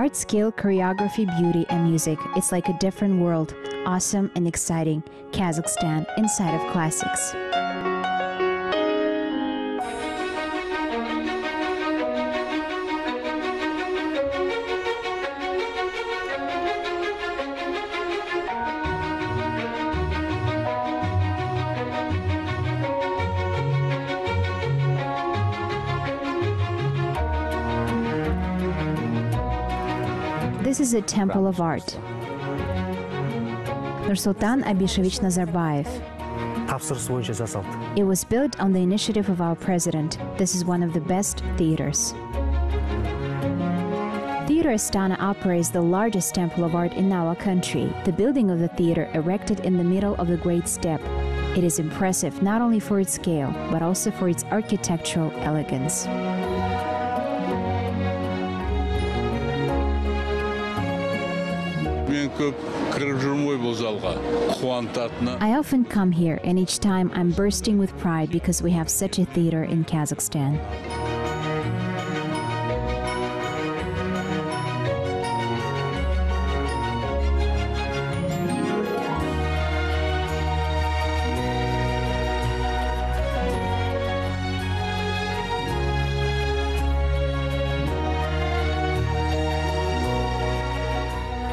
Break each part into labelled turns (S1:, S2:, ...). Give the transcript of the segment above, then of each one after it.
S1: art, skill, choreography, beauty, and music, it's like a different world. Awesome and exciting. Kazakhstan inside of classics. This is a temple of art. Nursultan Abishevich Nazarbayev. It was built on the initiative of our president. This is one of the best theaters. Theater Astana operates the largest temple of art in our country. The building of the theater erected in the middle of the Great Steppe. It is impressive not only for its scale, but also for its architectural elegance. I often come here, and each time I'm bursting with pride because we have such a theater in Kazakhstan.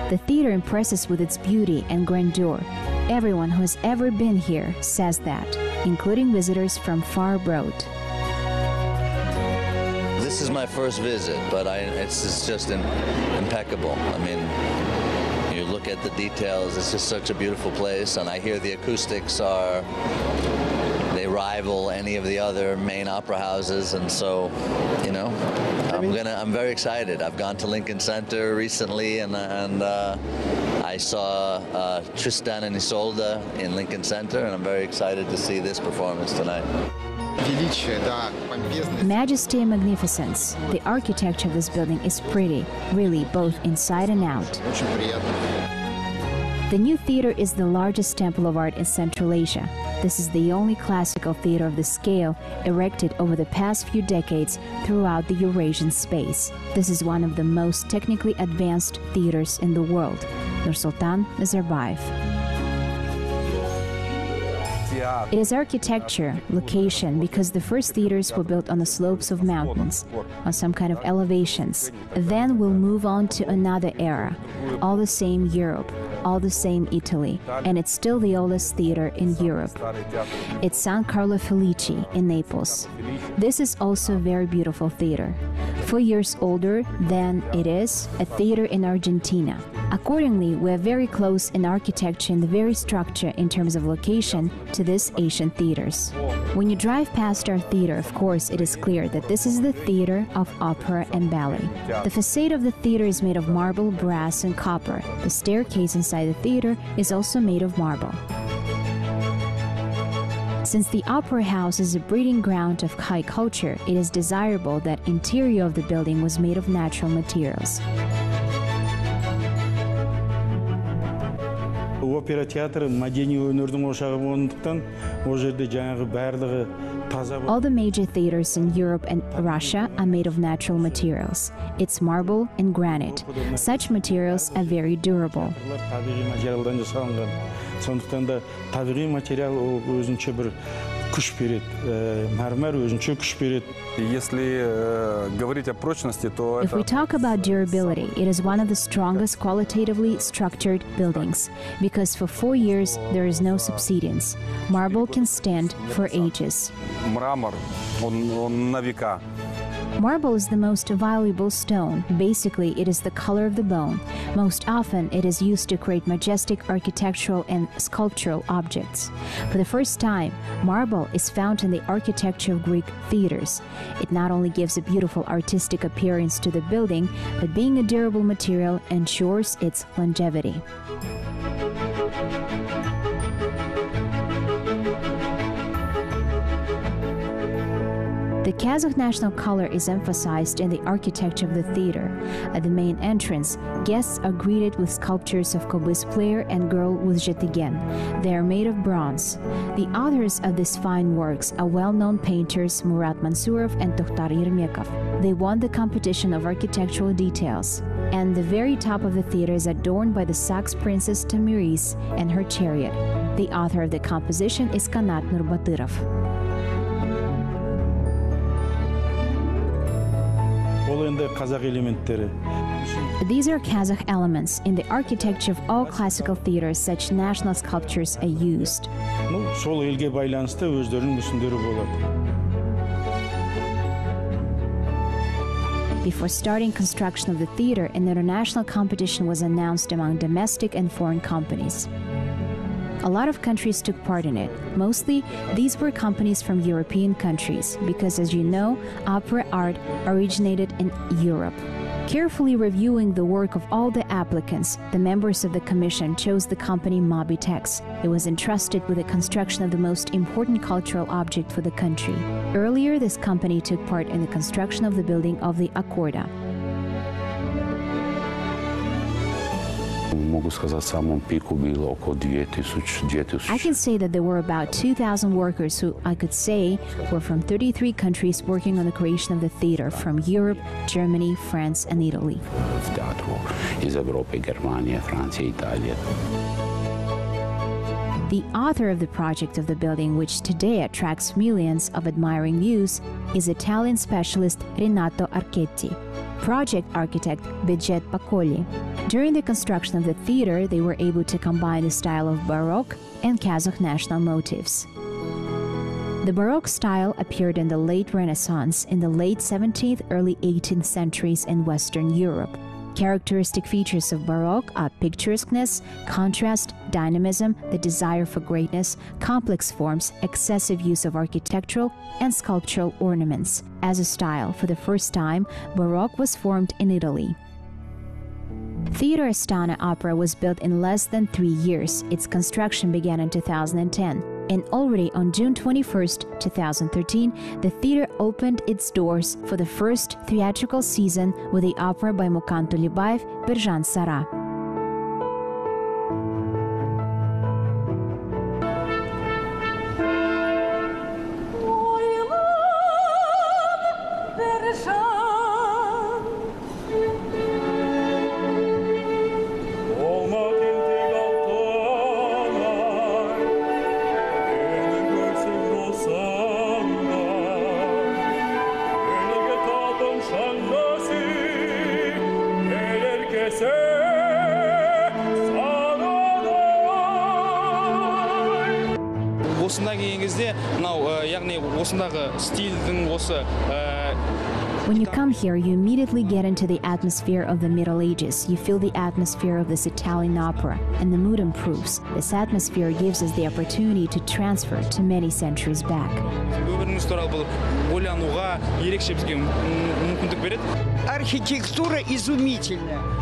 S1: The theater impresses with its beauty and grandeur. Everyone who has ever been here says that, including visitors from far abroad.
S2: This is my first visit, but it's just impeccable. I mean, you look at the details, it's just such a beautiful place, and I hear the acoustics they rival any of the other main opera houses, and so, you know, I'm very excited. I've gone to Lincoln Center recently, and I saw Tristan and Isolde in Lincoln Center, and I'm very excited to see this performance tonight.
S1: Majesty and magnificence. The architecture of this building is pretty, really, both inside and out. The new theater is the largest temple of art in Central Asia. This is the only classical theater of this scale erected over the past few decades throughout the Eurasian space. This is one of the most technically advanced theaters in the world. Nursultan Nazarbayev. It is architecture, location, because the first theaters were built on the slopes of mountains, on some kind of elevations. Then we'll move on to another era, all the same Europe, all the same Italy, and it's still the oldest theater in Europe. It's San Carlo Felice in Naples. This is also a very beautiful theater. 4 years older than it is a theater in Argentina. Accordingly, we are very close in architecture and the very structure in terms of location to these Asian theaters. When you drive past our theater, of course, it is clear that this is the theater of opera and ballet. The facade of the theater is made of marble, brass, and copper. The staircase inside the theater is also made of marble. Since the opera house is a breeding ground of high culture, it is desirable that interior of the building was made of natural materials.
S3: Opera театр мәдени өнердің ошағы болғандықтан, ол жерде жаңағы барлығы таза.
S1: All the major theaters in Europe and Russia are made of natural materials. It's marble and granite. Such materials are very durable.
S3: Табиғи материалдан жасалынған. Сондықтан да табиғи материал өзінше бір күш береді. Мәрмәр өзінше күш береді.
S1: If we talk about durability, it is one of the strongest qualitatively structured buildings, because for 4 years there is no subsidence. Marble can stand for ages. Marble is the most valuable stone. Basically, it is the color of the bone. Most often, it is used to create majestic architectural and sculptural objects. For the first time, marble is found in the architecture of Greek theaters. It not only gives a beautiful artistic appearance to the building, but being a durable material ensures its longevity. The Kazakh national color is emphasized in the architecture of the theater. At the main entrance, guests are greeted with sculptures of Kobys player and girl with zhetigen. They are made of bronze. The authors of these fine works are well-known painters Murat Mansurov and Tokhtar Yermekov. They won the competition of architectural details. And the very top of the theater is adorned by the Saxe princess Tamiris and her chariot. The author of the composition is Kanat Nurbatyrov. These are Kazakh elements. In the architecture of all classical theaters, such national sculptures are used. Before starting construction of the theater, an international competition was announced among domestic and foreign companies. A lot of countries took part in it. Mostly, these were companies from European countries, because as you know, opera art originated in Europe. Carefully reviewing the work of all the applicants, the members of the commission chose the company Mobitex. It was entrusted with the construction of the most important cultural object for the country. Earlier, this company took part in the construction of the building of the Accorda. I can say that there were about 2,000 workers who I could say were from 33 countries working on the creation of the theater from Europe, Germany, France, and Italy. The author of the project of the building, which today attracts millions of admiring views, is Italian specialist Renato Archetti. Project architect Bejet Pacoli. During the construction of the theater, they were able to combine the style of Baroque and Kazakh national motifs. The Baroque style appeared in the late Renaissance, in the late 17th, early 18th centuries in Western Europe. Characteristic features of Baroque are picturesqueness, contrast, dynamism, the desire for greatness, complex forms, excessive use of architectural and sculptural ornaments. As a style, for the first time, Baroque was formed in Italy. Theater Astana Opera was built in less than 3 years. Its construction began in 2010. And already on June 21, 2013, the theater opened its doors for the first theatrical season with the opera by Mukan Tulibayev, Birjan Sara. When you come here, you immediately get into the atmosphere of the Middle Ages. You feel the atmosphere of this Italian opera, and the mood improves. This atmosphere gives us the opportunity to transfer to many centuries back.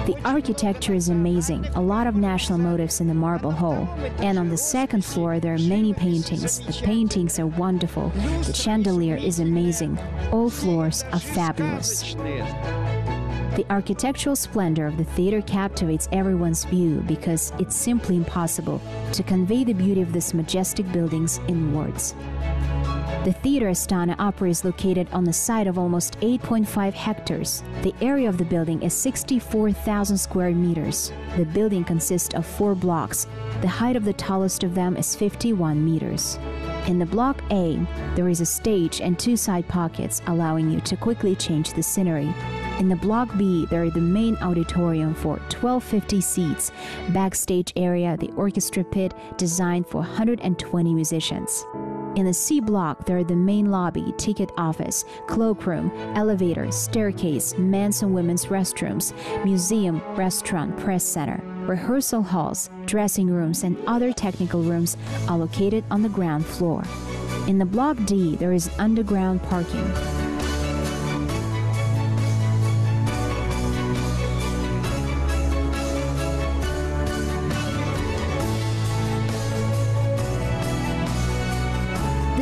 S1: The architecture is amazing. A lot of national motifs in the marble hall. And on the second floor, there are many paintings. The paintings are wonderful. The chandelier is amazing. All floors are fabulous. The architectural splendor of the theater captivates everyone's view because it's simply impossible to convey the beauty of these majestic buildings in words. The Theater Astana Opera is located on the site of almost 8.5 hectares. The area of the building is 64,000 square meters. The building consists of 4 blocks. The height of the tallest of them is 51 meters. In the Block A, there is a stage and 2 side pockets, allowing you to quickly change the scenery. In the Block B, there is the main auditorium for 1,250 seats, backstage area, the orchestra pit, designed for 120 musicians. In the C block, there are the main lobby, ticket office, cloakroom, elevator, staircase, men's and women's restrooms, museum, restaurant, press center. Rehearsal halls, dressing rooms, and other technical rooms are located on the ground floor. In the Block D, there is underground parking.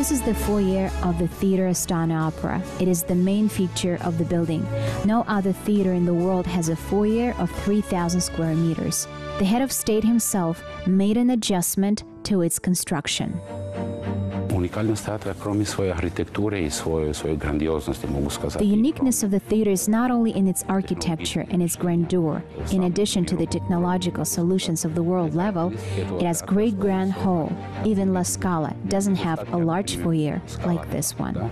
S1: This is the foyer of the Theater Astana Opera. It is the main feature of the building. No other theater in the world has a foyer of 3,000 square meters. The head of state himself made an adjustment to its construction. The uniqueness of the theater is not only in its architecture and its grandeur. In addition to the technological solutions of the world level, it has great grand hall. Even La Scala doesn't have a large foyer like this one.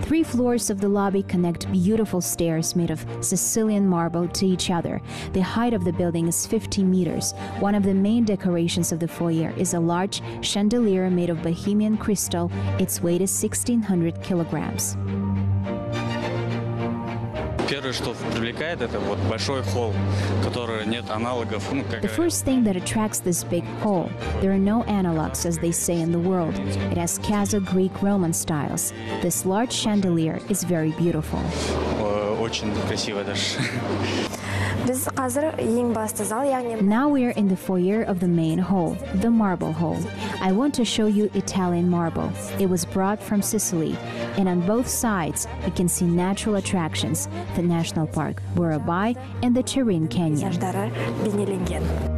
S1: 3 floors of the lobby connect beautiful stairs made of Sicilian marble to each other. The height of the building is 50 meters. One of the main decorations of the foyer is a large chandelier made of Bohemian crystal. Its weight is 1,600 kilograms.
S4: Первое, что привлекает, это вот большой холл, который нет аналогов.
S1: The first thing that attracts this big hall, there are no analogs, as they say in the world. It has Kazakh, Greek, Roman styles. This large chandelier is very beautiful.
S4: Очень красиво даже.
S1: Now we are in the foyer of the main hall, the marble hall. I want to show you Italian marble. It was brought from Sicily, and on both sides you can see natural attractions, the National Park Burabai and the Turin Canyon.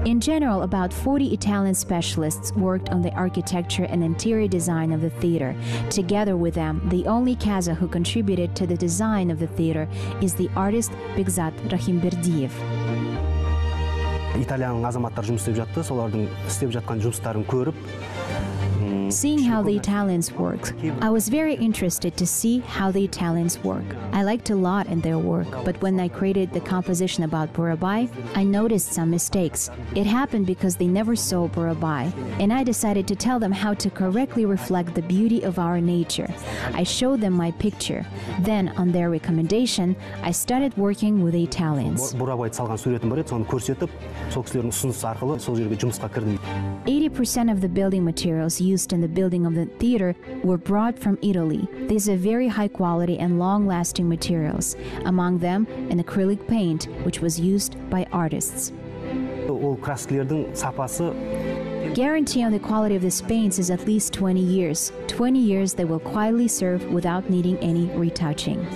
S1: In general, about 40 Italian specialists worked on the architecture and interior design of the theater. Together with them, the only Kazakh who contributed to the design of the theater is the artist Bekzat Rahimberdiyev. Seeing how the Italians work, I was very interested to see how the Italians work. I liked a lot in their work, but when I created the composition about Burabai, I noticed some mistakes. It happened because they never saw Burabai, and I decided to tell them how to correctly reflect the beauty of our nature. I showed them my picture. Then, on their recommendation, I started working with the Italians. 80% of the building materials used in the building of the theater were brought from Italy. These are very high quality and long-lasting materials. Among them, an acrylic paint, which was used by artists. Guarantee on the quality of these paints is at least 20 years. 20 years they will quietly serve without needing any retouching.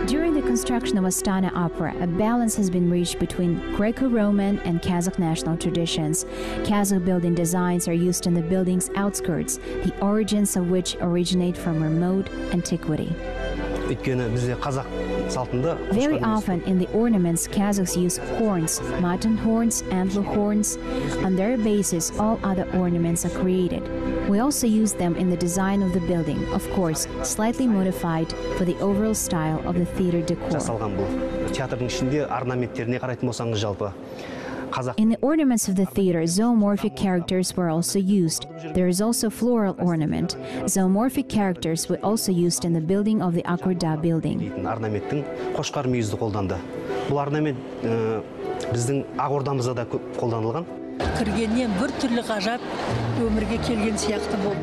S1: During the construction of Astana Opera, a balance has been reached between Greco-Roman and Kazakh national traditions. Kazakh building designs are used in the building's outskirts, the origins of which originate from remote antiquity. Very often in the ornaments, Kazakhs use horns, mutton horns, antler horns. On their basis, all other ornaments are created. We also use them in the design of the building, of course, slightly modified for the overall style of the theater decor. In the ornaments of the theater, zoomorphic characters were also used. There is also floral ornament. Zoomorphic characters were also used in the building of the Akurda building.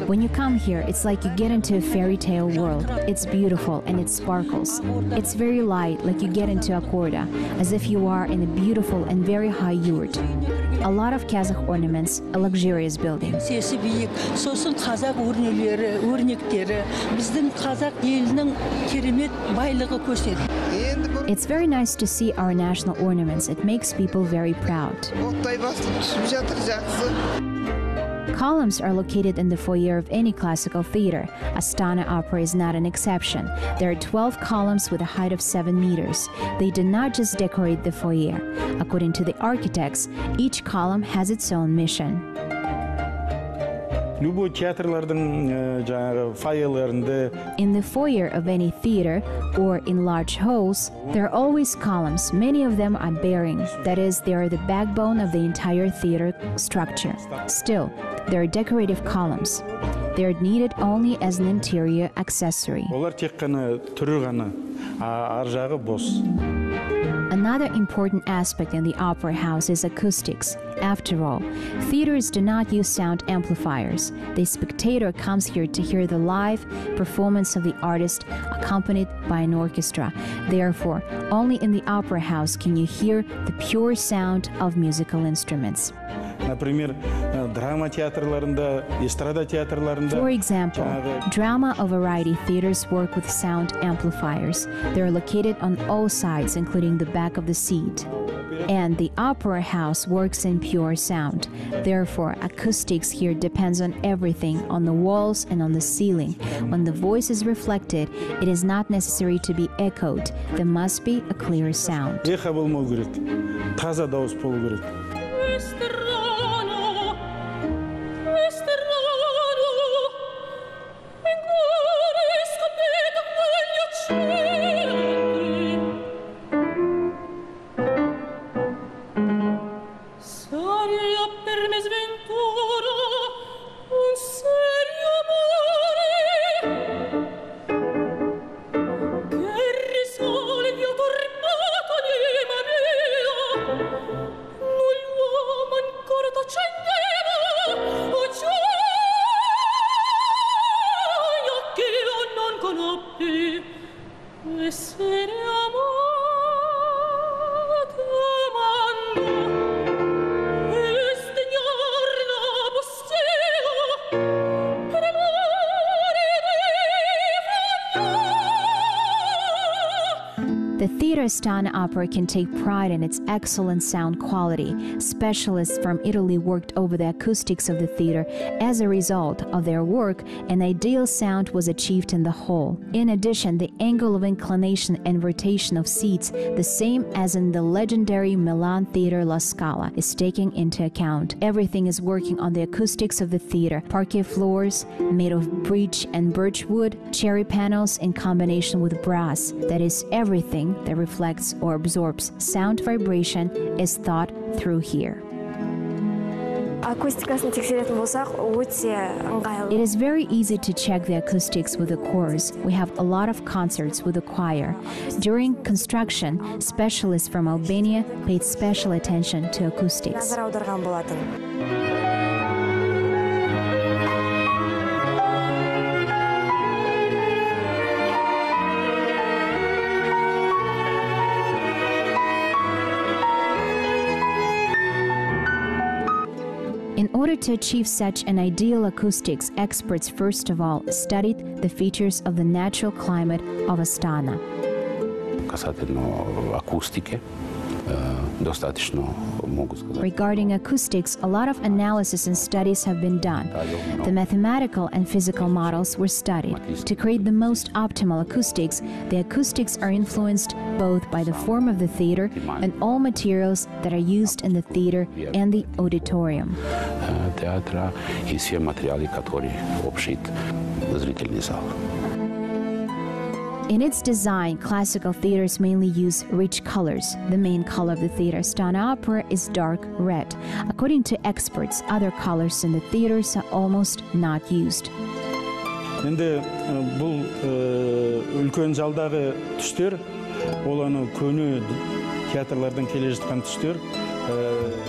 S1: When you come here, it's like you get into a fairy tale world. It's beautiful and it sparkles. It's very light, like you get into Akurda, as if you are in a beautiful and very high yurt. A lot of Kazakh ornaments, a luxurious building. It's very nice to see our national ornaments. It makes people very proud. Columns are located in the foyer of any classical theater. Astana Opera is not an exception. There are 12 columns with a height of 7 meters. They do not just decorate the foyer. According to the architects, each column has its own mission. In the foyer of any theater or in large halls, there are always columns. Many of them are bearing, that is, they are the backbone of the entire theater structure. Still, there are decorative columns. They are needed only as an interior Another important aspect in the opera house is acoustics. After all, theaters do not use sound amplifiers. The spectator comes here to hear the live performance of the artist accompanied by an orchestra. Therefore, only in the opera house can you hear the pure sound of musical instruments. For example, drama or variety theaters work with sound amplifiers. They are located on all sides, including the back of the seat. And the opera house works in pure sound. Therefore, acoustics here depends on everything, on the walls and on the ceiling. When the voice is reflected, it is not necessary to be echoed. There must be a clear sound. The theater Astana Opera can take pride in its excellent sound quality. Specialists from Italy worked over the acoustics of the theater. As a result of their work, an ideal sound was achieved in the hall. In addition, the angle of inclination and rotation of seats, the same as in the legendary Milan Theater La Scala, is taken into account. Everything is working on the acoustics of the theater. Parquet floors made of beech and birch wood, cherry panels in combination with brass. That is, everything that reflects or absorbs sound vibration is thought through here. It is very easy to check the acoustics with the chorus. We have a lot of concerts with the choir. During construction, specialists from Albania paid special attention to acoustics. In order to achieve such an ideal acoustics, experts first of all studied the features of the natural climate of Astana. Regarding acoustics, a lot of analysis and studies have been done. The mathematical and physical models were studied. To create the most optimal acoustics, the acoustics are influenced both by the form of the theater and all materials that are used in the theater and the auditorium. In its design, classical theaters mainly use rich colors. The main color of the theater, Astana Opera, is dark red. According to experts, other colors in the theaters are almost not used.
S3: Енді бұл үлкен залдағы түстер, ол аны көне театрлардан келе жатқан түстер.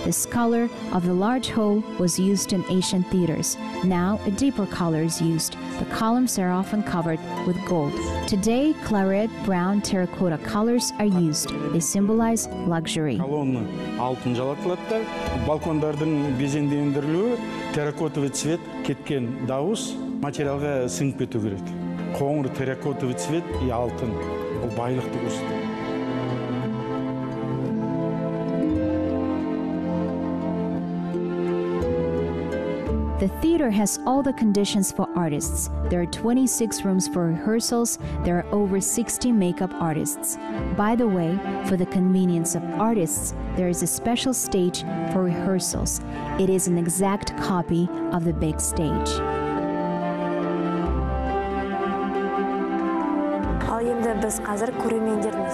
S1: This color of the large hall was used in ancient theaters. Now, a deeper color is used. The columns are often covered with gold. Today, claret, brown, terracotta colors are used. They symbolize luxury.
S3: Колонны алтын жалатылады, балкондардың безендендірілуі, терракотовый цвет кеткен дауыс материалға сіңіп кету керек. Қоңыр терракотовый цвет и алтын, бұл байлықты көрсетеді.
S1: The theater has all the conditions for artists. There are 26 rooms for rehearsals. There are over 60 makeup artists. By the way, for the convenience of artists, there is a special stage for rehearsals. It is an exact copy of the big stage.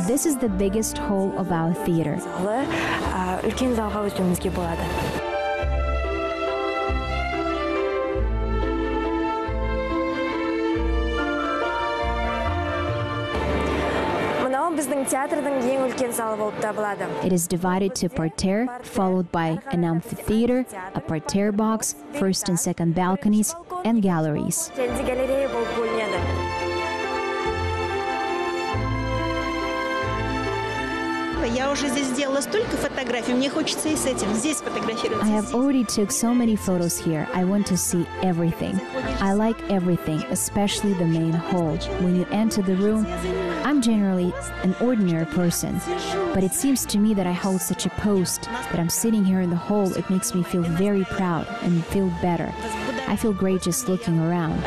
S1: This is the biggest hall of our theater. It is divided to parterre, followed by an amphitheater, a parterre box, first and second balconies, and galleries. I have already took so many photos here. I want to see everything. I like everything, especially the main hall. When you enter the room, I'm generally an ordinary person, but it seems to me that I hold such a post that I'm sitting here in the hall. It makes me feel very proud and feel better. I feel great just looking around.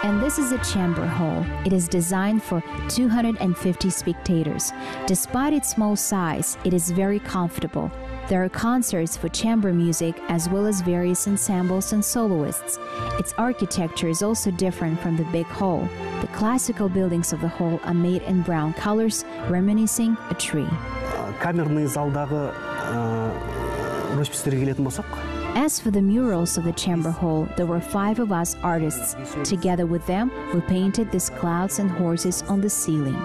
S1: And this is a chamber hall. It is designed for 250 spectators. Despite its small size, it is very comfortable. There are concerts for chamber music as well as various ensembles and soloists. Its architecture is also different from the big hall. The classical buildings of the hall are made in brown colors, reminiscing a tree. As for the murals of the chamber hall, there were 5 of us artists. Together with them, we painted these clouds and horses on the ceiling.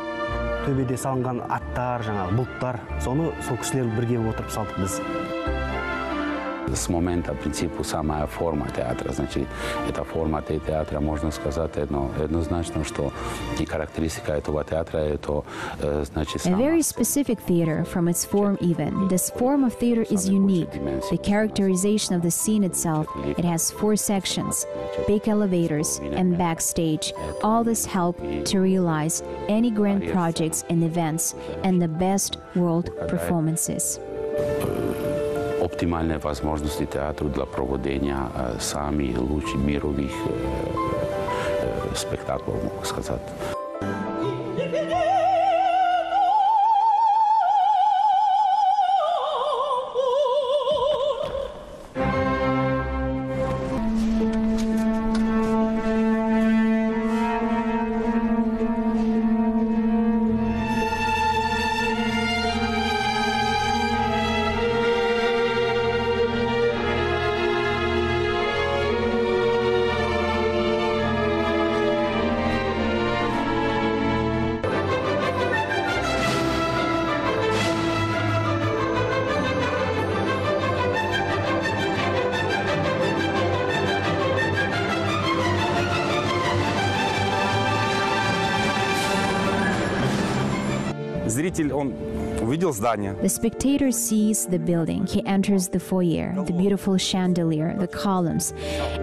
S5: С момента, в принципу, самая форма театра, значит, эта форма театра, можно сказать, однозначно, что и характеристика этого театра, это, значит,
S1: A very specific theater from its form even. This form of theater is unique. The characterization of the scene itself, it has 4 sections, big elevators and backstage. All this help to realize any grand projects and events and the best world performances.
S5: Оптимальные возможности театру для проведения самых лучших мировых спектаклей, могу сказать.
S1: The spectator sees the building. He enters the foyer, the beautiful chandelier, the columns.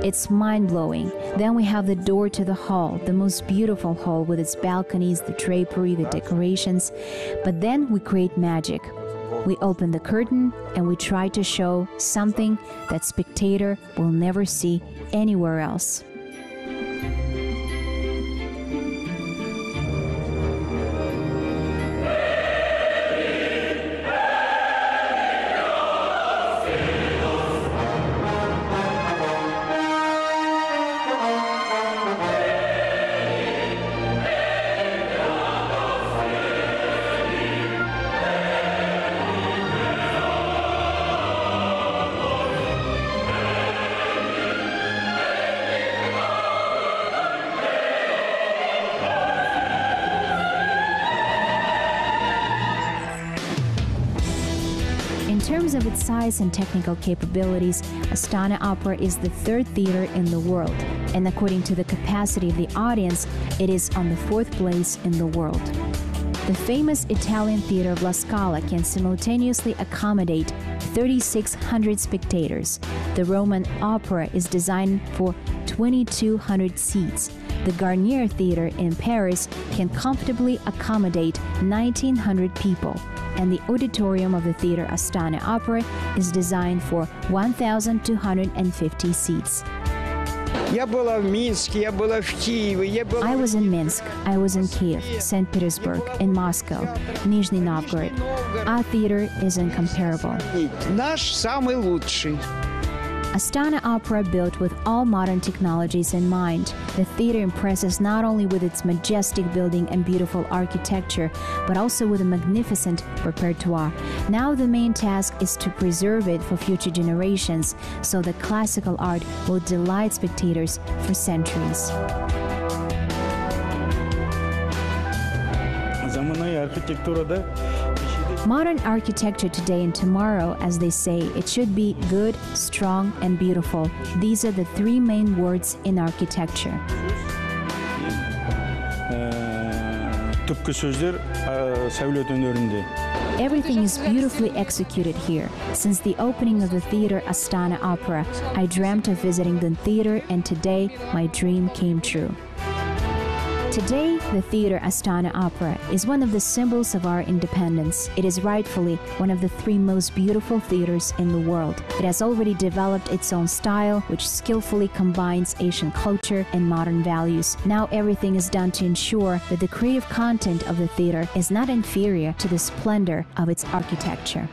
S1: It's mind-blowing. Then we have the door to the hall, the most beautiful hall with its balconies, the drapery, the decorations. But then we create magic. We open the curtain and we try to show something that spectator will never see anywhere else. In terms of its size and technical capabilities, Astana Opera is the 3rd theater in the world, and according to the capacity of the audience, it is on the 4th place in the world. The famous Italian theater of La Scala can simultaneously accommodate 3,600 spectators. The Roman Opera is designed for 2,200 seats. The Garnier Theater in Paris can comfortably accommodate 1,900 people, and the auditorium of the theater Astana Opera is designed for 1,250 seats.
S6: I
S1: was in Minsk, I was in Kiev, St. Petersburg, in Moscow, Nizhny Novgorod. Our theater is incomparable.
S6: Наш самый лучший.
S1: Astana Opera, built with all modern technologies in mind. The theater impresses not only with its majestic building and beautiful architecture, but also with a magnificent repertoire. Now the main task is to preserve it for future generations, so that classical art will delight spectators for centuries. Modern architecture today and tomorrow, as they say, it should be good, strong, and beautiful. These are the three main words in architecture. Everything is beautifully executed here. Since the opening of the theater Astana Opera, I dreamt of visiting the theater, and today my dream came true. Today, the theater Astana Opera is one of the symbols of our independence. It is rightfully one of the three most beautiful theaters in the world. It has already developed its own style, which skillfully combines Asian culture and modern values. Now everything is done to ensure that the creative content of the theater is not inferior to the splendor of its architecture.